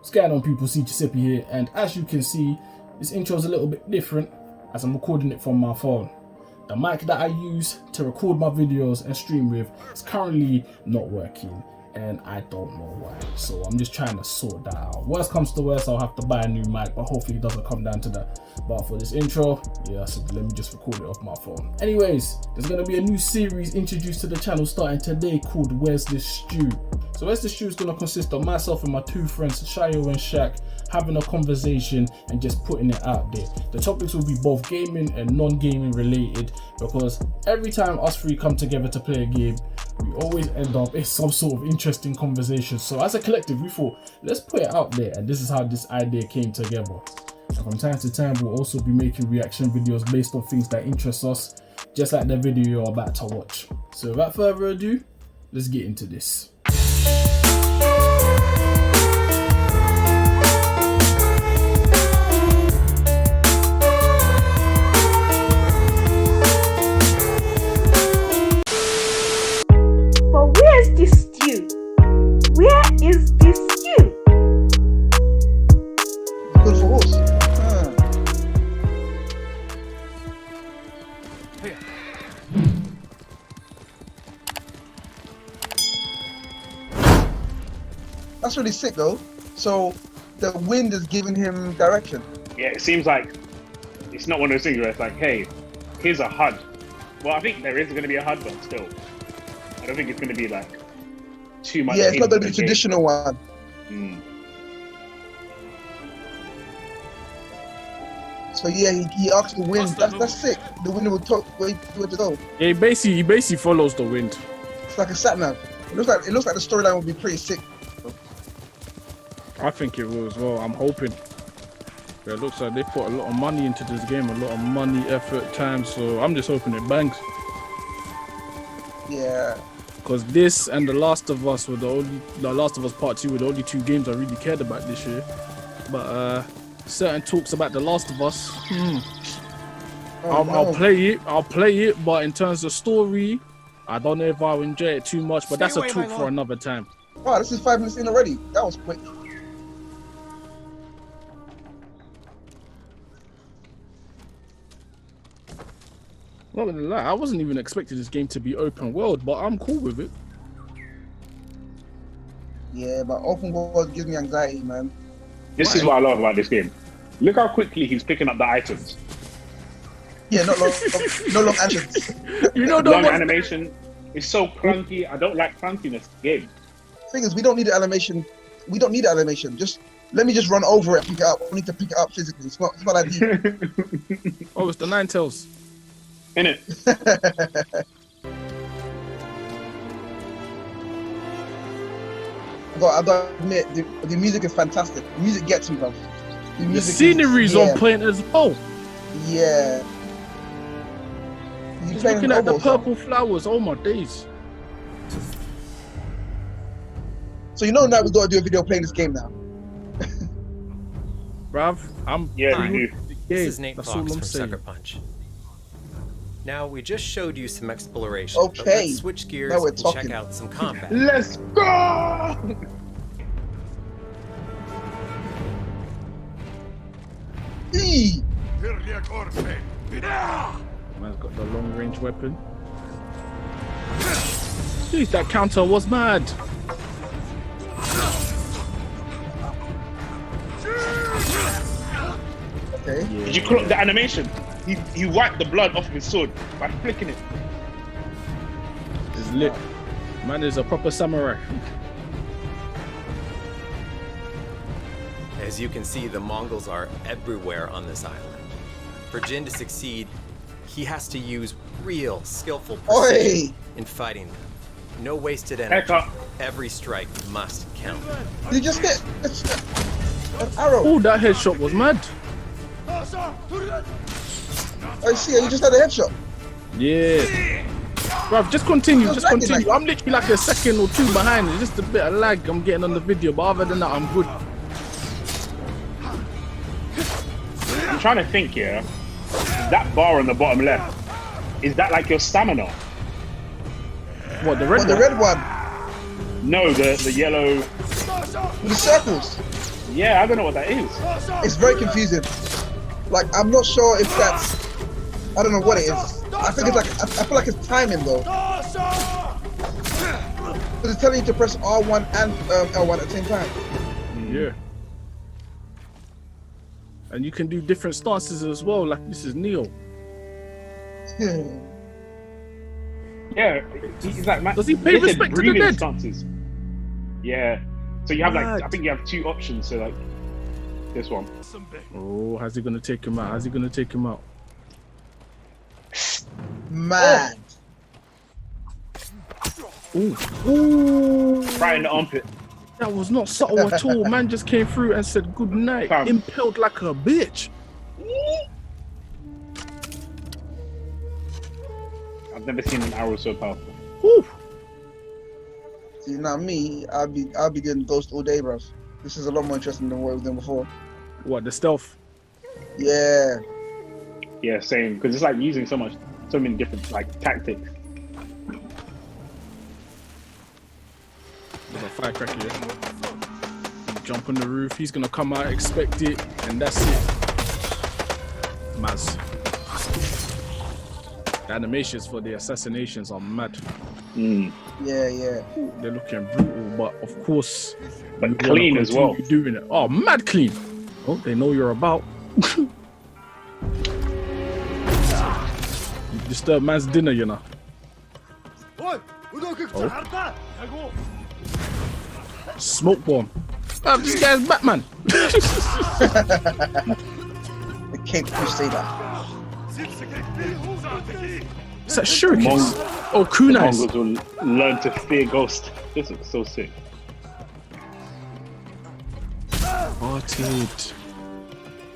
What's going on, people? Cee Giuseppe here, and as you can see, this intro is a little bit different as I'm recording it from my phone. The mic that I use to record my videos and stream with is currently not working, and I don't know why. So I'm just trying to sort that out. Worst comes to worst, I'll have to buy a new mic, but hopefully it doesn't come down to that. But for this intro, yeah, so let me just record it off my phone. Anyways, there's gonna be a new series introduced to the channel starting today called Where's This Stew? So Where's This Stew is gonna consist of myself and my two friends, Sayo and Shaq, having a conversation and just putting it out there. The topics will be both gaming and non-gaming related, because every time us three come together to play a game, we always end up in some sort of interesting conversation. So as a collective, we thought, let's put it out there, and this is how this idea came together. And from time to time, we'll also be making reaction videos based on things that interest us, just like the video you're about to watch. So without further ado, let's get into this. But where's this stew? Where is this stew? Good for us. That's really sick though. So the wind is giving him direction. Yeah, it seems like it's not one of those things where it's like, hey, here's a HUD. Well, I think there is going to be a HUD, but still, I don't think it's going to be like too much. Yeah, it's not going to be the traditional one. So yeah, he asked the wind. That's sick. The wind will talk where to go. Yeah, he basically follows the wind. It's like a sat nav. It looks like the storyline will be pretty sick. I think it will as well. I'm hoping. But it looks like they put a lot of money into this game, a lot of money, effort, time. So I'm just hoping it bangs. Yeah. Because this and The Last of Us were The Last of Us Part 2 were the only two games I really cared about this year. But certain talks about The Last of Us, I'll play it, but in terms of story, I don't know if I'll enjoy it too much, but that's a talk for another time. Wow, this is 5 minutes in already. That was quick. Not gonna lie, I wasn't even expecting this game to be open world, but I'm cool with it. Yeah, but open world gives me anxiety, man. This is what I love about this game. Look how quickly he's picking up the items. Yeah, not long, no long actions. You know, long animation. It's so clunky. I don't like clunkiness game. Thing is, we don't need the animation. We don't need the animation. Just let me just run over it and pick it up. We need to pick it up physically. It's not that deep. Oh, it's the Nine Tails. In it. I gotta admit, the music is fantastic. The music gets me, bro. The scenery's on point as well. Yeah. Just looking at the purple flowers, oh my days. So you know now we gotta do a video playing this game now. Bruv, I'm This is Nate Fox from Sucker Punch. Now, we just showed you some exploration, but Okay, let's switch gears now we're and talking. check out some combat. Let's go! Eee! Man's got the long range weapon. Jeez, that counter was mad. Okay. Yeah. Did you clock the animation? He wiped the blood off of his sword by flicking it. It's lit. Man is a proper samurai. As you can see, the Mongols are everywhere on this island. For Jin to succeed, he has to use real, skillful precision in fighting them. No wasted energy. Every strike must count. Did you just hit an arrow? Oh, that headshot was mad. I see, you just had a headshot. Yeah. Bruv, just continue, I'm literally like a second or two behind. It's just a bit of lag I'm getting on the video, but other than that, I'm good. I'm trying to think here. That bar on the bottom left, is that like your stamina? What, the red one? The red one. No, the yellow. With the circles. Yeah, I don't know what that is. It's very confusing. Like, I'm not sure if that's, I don't know what it is. I think it's like, I feel like it's timing though. Because it's telling you to press R1 and L1 at the same time. Yeah. And you can do different stances as well, like this is Neo. Yeah, he's like, does he pay respect to the dead? Stances. Yeah. So you have like, I think you have two options. So like, this one. Oh, how's he gonna take him out? How's he gonna take him out? Man. Ooh. Ooh. Right in the armpit. That was not subtle at all. Man just came through and said good night. Impaled like a bitch. I've never seen an arrow so powerful. Woo. See, now me, I'll be doing Ghost all day, bro. This is a lot more interesting than what I was doing before. What, the stealth? Yeah. Yeah, same. Because it's like using so many different like tactics. There's a firecracker here. Jump on the roof. He's gonna come out, expect it, and that's it. Maz. The animations for the assassinations are mad. Yeah, yeah. They're looking brutal, but of course, but clean as well. Doing it. Oh, mad clean. Oh, they know you're about. You disturb man's dinner, you know. Oh. Smoke bomb. Oh, this guy's Batman. The Cape Crusader. It's that shurikens. Oh, kunais. Mongols will learn to fear ghost. This looks so sick. Hearted.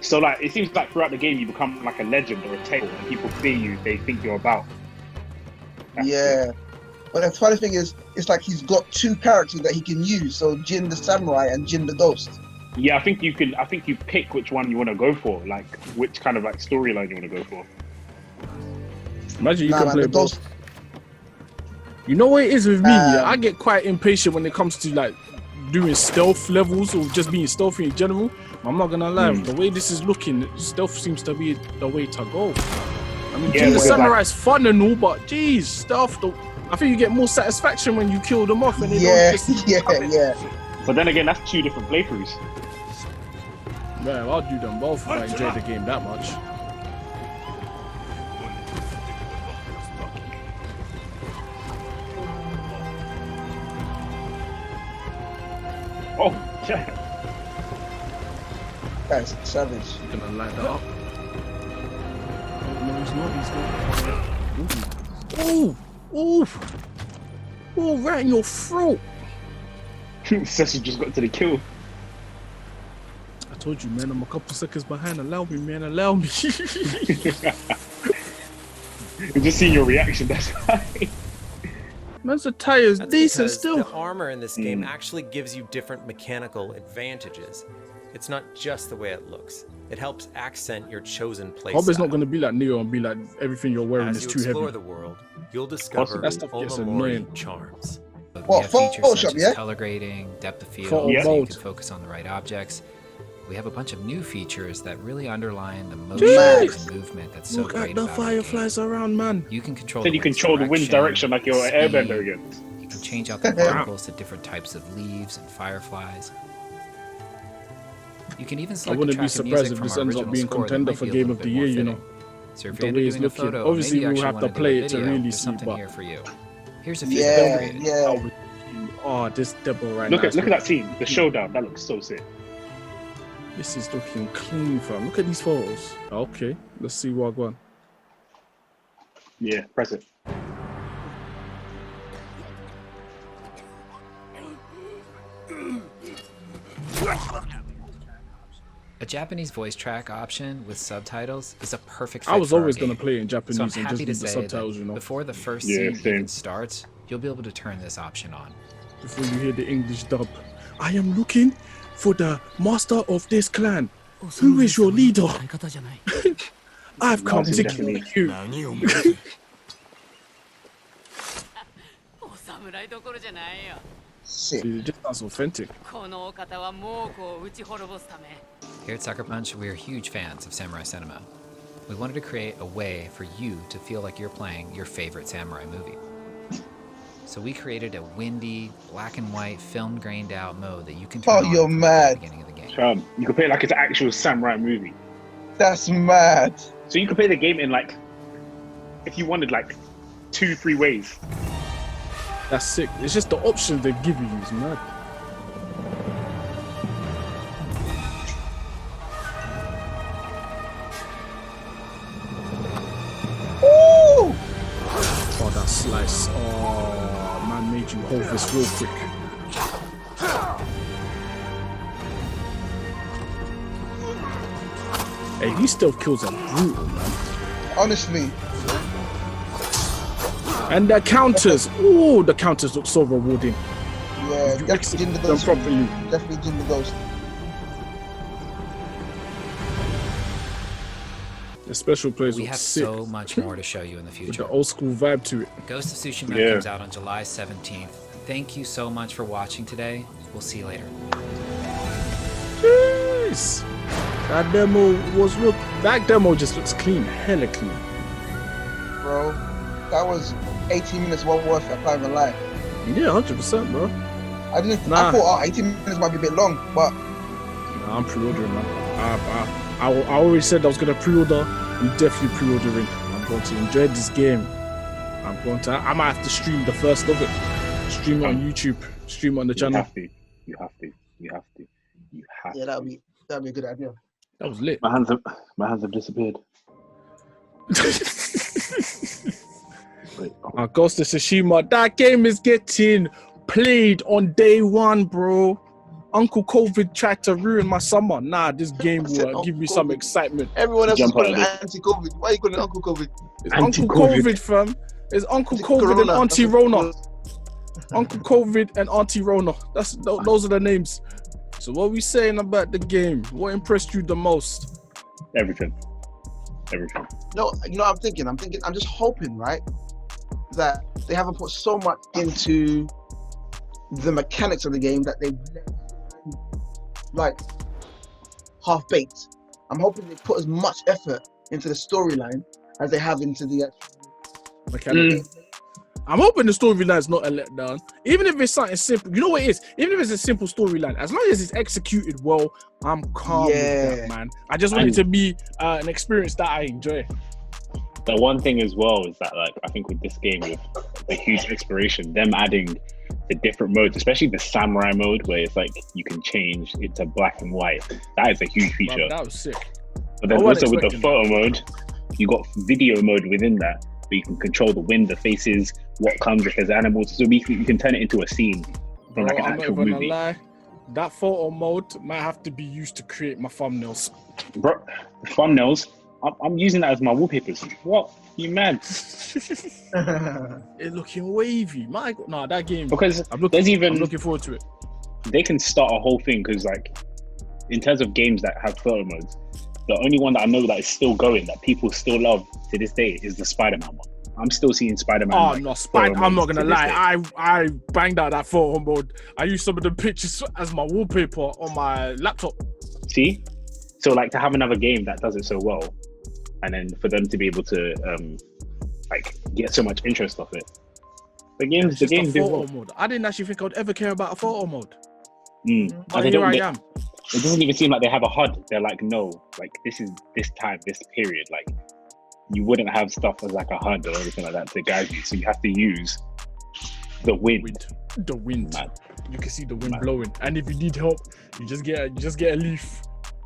So like, it seems like throughout the game you become like a legend or a tale, and people fear you. They think you're about. Yeah. But the funny thing is, it's like he's got two characters that he can use. So Jin the samurai and Jin the ghost. Yeah, I think you pick which one you want to go for, like which kind of like storyline you want to go for. Imagine you can play both. You know what it is with me? Yeah? I get quite impatient when it comes to like doing stealth levels or just being stealthy in general. I'm not gonna lie, the way this is looking, stealth seems to be the way to go. I mean, Jin the samurai is fun and all, but geez, stealth. I think you get more satisfaction when you kill them off and they don't just yeah. But then again, that's two different playthroughs. Man, I'll do them both if I enjoy the game that much. Oh, yeah. That's savage. You're gonna light that up. Oh, no, he's not. Ooh. Ooh! Oh, right in your throat! Ceci just got to the kill. I told you, man, I'm a couple seconds behind. Allow me, man, allow me. You just seen your reaction, that's why. Man's attire is decent still. The armor in this game actually gives you different mechanical advantages. It's not just the way it looks. It helps accent your chosen place. Hope it's not going to be like Neo and be like everything you're wearing is too heavy. As you explore the world, you'll discover annoying charms. We have features such as color grading, depth of field, so you can focus on the right objects. We have a bunch of new features that really underline the motion and movement that's so great about the fireflies around, man. You can control the wind's direction like you're an airbender again. You can change out the particles to different types of leaves and fireflies. You can even select I wouldn't be surprised if this ends up being contender for Game of the Year, you know. So if the way it's looking. Obviously, we'll have to play it to really see, but here for you. Here's a few Oh, this double right now. Look at that team. The showdown. That looks so sick. This is looking clean, fam. Look at these photos. Okay, let's see what I want. Yeah, press it. A Japanese voice track option with subtitles is a perfect fit I was always going to play in Japanese so and just use the subtitles, you know. Before the first scene even starts, you'll be able to turn this option on. Before you hear the English dub, I am looking for the master of this clan. Who is your leader? I've come to kill you. Sick. Dude, it just sounds authentic. Here at Sucker Punch, we are huge fans of samurai cinema. We wanted to create a way for you to feel like you're playing your favorite samurai movie. So we created a windy, black and white, film grained out mode that you can turn on you're from mad. the beginning of the game. You can play it like it's an actual samurai movie. That's mad. So you can play the game in like, if you wanted, like 2-3 ways. That's sick. It's just the options they give you is mad. Ooh! Oh, that slice. Oh, man made you hold this real quick. Hey, these stealth kills are brutal, man. Honestly. And the counters. Ooh, the counters look so rewarding. Yeah, definitely Jin the Ghost. Properly. Definitely Jin the Ghost. The special plays We look have sick. so much more to show you in the With future. the old school vibe to it. Ghost of Tsushima comes out on July 17th. Thank you so much for watching today. We'll see you later. Jeez. That demo just looks clean, hella clean. Bro, that was 18 minutes well worth it, I can't even lie. Yeah, 100%, bro. I thought 18 minutes might be a bit long, but Nah, I'm pre-ordering, man. I already said I was gonna pre-order. I'm definitely pre-ordering. I'm going to enjoy this game. I might have to stream the first of it. Stream it on YouTube. Stream it on the channel. You have to. yeah, that'd be a good idea. That was lit. My hands have disappeared. Ghost of Tsushima. That game is getting played on day one, bro. Uncle COVID tried to ruin my summer. Nah, this game will give me some excitement. Everyone else is calling it anti-COVID. Why are you calling it Uncle COVID? It's Uncle COVID, fam. It's Uncle COVID and Auntie Rona. Uncle COVID and Auntie Rona. Those are the names. So what are we saying about the game? What impressed you the most? Everything. No, you know what I'm thinking? I'm just hoping, right, that they haven't put so much into the mechanics of the game that they like half-baked. I'm hoping they put as much effort into the storyline as they have into the mechanics. I'm hoping the storyline is not a letdown. Even if it's something simple, you know what it is? Even if it's a simple storyline, as long as it's executed well, I'm calm with that, man. I just want it to be an experience that I enjoy. The one thing as well is that, like, I think with this game, with the huge exploration, them adding the different modes, especially the samurai mode, where it's like you can change it to black and white. That is a huge feature. Man, that was sick. But then also with the photo mode, you got video mode within that, where you can control the wind, the faces, what comes if there's animals. So you can turn it into a scene from like an actual movie. I'm not even gonna lie. That photo mode might have to be used to create my thumbnails. Bro, thumbnails? I'm using that as my wallpapers. What? You mad? It's looking wavy. My God. Nah, that game. Because I'm looking forward to it. They can start a whole thing because, like, in terms of games that have photo modes, the only one that I know that is still going, that people still love to this day, is the Spider-Man one. I'm still seeing Spider-Man. Oh, like, no, I'm not gonna lie. I banged out that photo mode. I used some of the pictures as my wallpaper on my laptop. See? So, like, to have another game that does it so well, and then for them to be able to like get so much interest off it. The game's photo mode. I didn't actually think I'd ever care about a photo mode. But here I am. It doesn't even seem like they have a HUD. They're like, no, like this is this time, this period. Like you wouldn't have stuff as like a HUD or anything like that to guide you. So you have to use the wind. The wind. Man. You can see the wind blowing. And if you need help, you just get a leaf.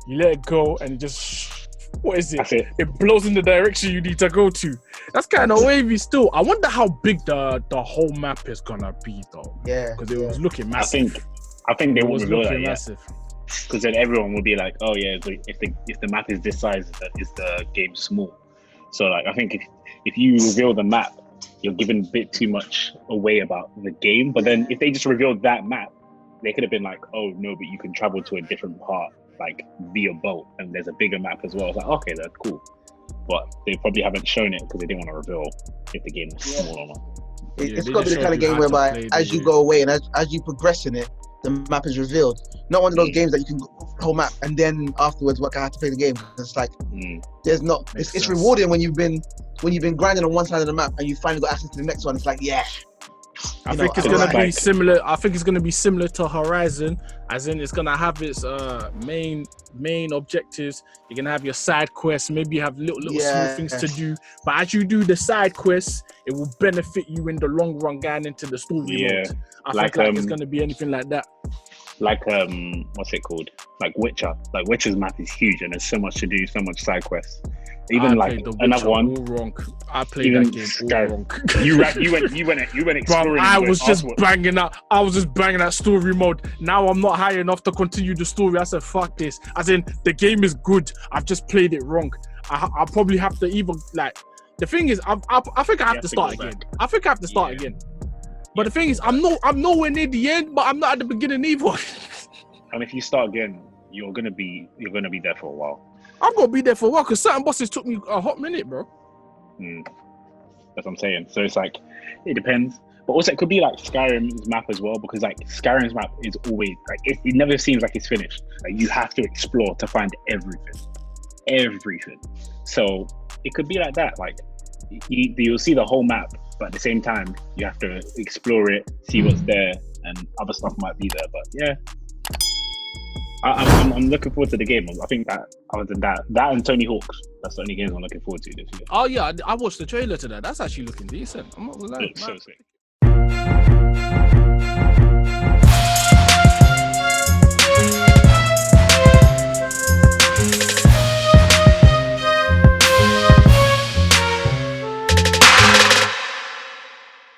You let it go and it just what is it? It blows in the direction you need to go to. That's kind of wavy still. I wonder how big the whole map is gonna be though. Yeah. Because it was looking massive. I think they won't reveal that massive. Because then everyone will be like, oh yeah, if the map is this size, is the game small? So like I think if you reveal the map, you're giving a bit too much away about the game. But then if they just revealed that map, they could have been like, oh no, but you can travel to a different part, like via boat, and there's a bigger map as well. It's like, okay, that's cool. But they probably haven't shown it because they didn't want to reveal if the game is small or not. It's got to be the kind of game whereby as you go away and as you progress in it, the map is revealed. Not one of those games that you can go the whole map and then afterwards work out how to play the game. It's like there's not. It's rewarding when you've been grinding on one side of the map and you finally got access to the next one. It's like I think it's gonna be similar. I think it's gonna be similar to Horizon, as in it's gonna have its main objectives. You're gonna have your side quests. Maybe you have little small things to do. But as you do the side quests, it will benefit you in the long run going into the story mode. I think it's gonna be anything like that. Like what's it called? Like Witcher. Like Witcher's map is huge and there's so much to do, so much side quests. Even like another one. All wrong. I played that game all wrong. You went exploring. Bro, I was just banging out story mode. Now I'm not high enough to continue the story. I said fuck this. As in the game is good. I've just played it wrong. I probably have to even like. The thing is, I think I have to start again. I think I have to start again. But the thing is, I'm nowhere near the end, but I'm not at the beginning either. And if you start again, you're gonna be there for a while. I'm gonna be there for a while because certain bosses took me a hot minute, bro. That's what I'm saying. So it's like it depends, but also it could be like Skyrim's map as well, because like Skyrim's map is always like it never seems like it's finished. Like you have to explore to find everything. So it could be like that. Like you'll see the whole map, but at the same time you have to explore it, see what's there, and other stuff might be there. But yeah. I'm looking forward to the game. I think that other than that and Tony Hawk's, that's the only games I'm looking forward to this year. Oh yeah, I watched the trailer to that. That's actually looking decent. I'm not gonna lie. It's so sick.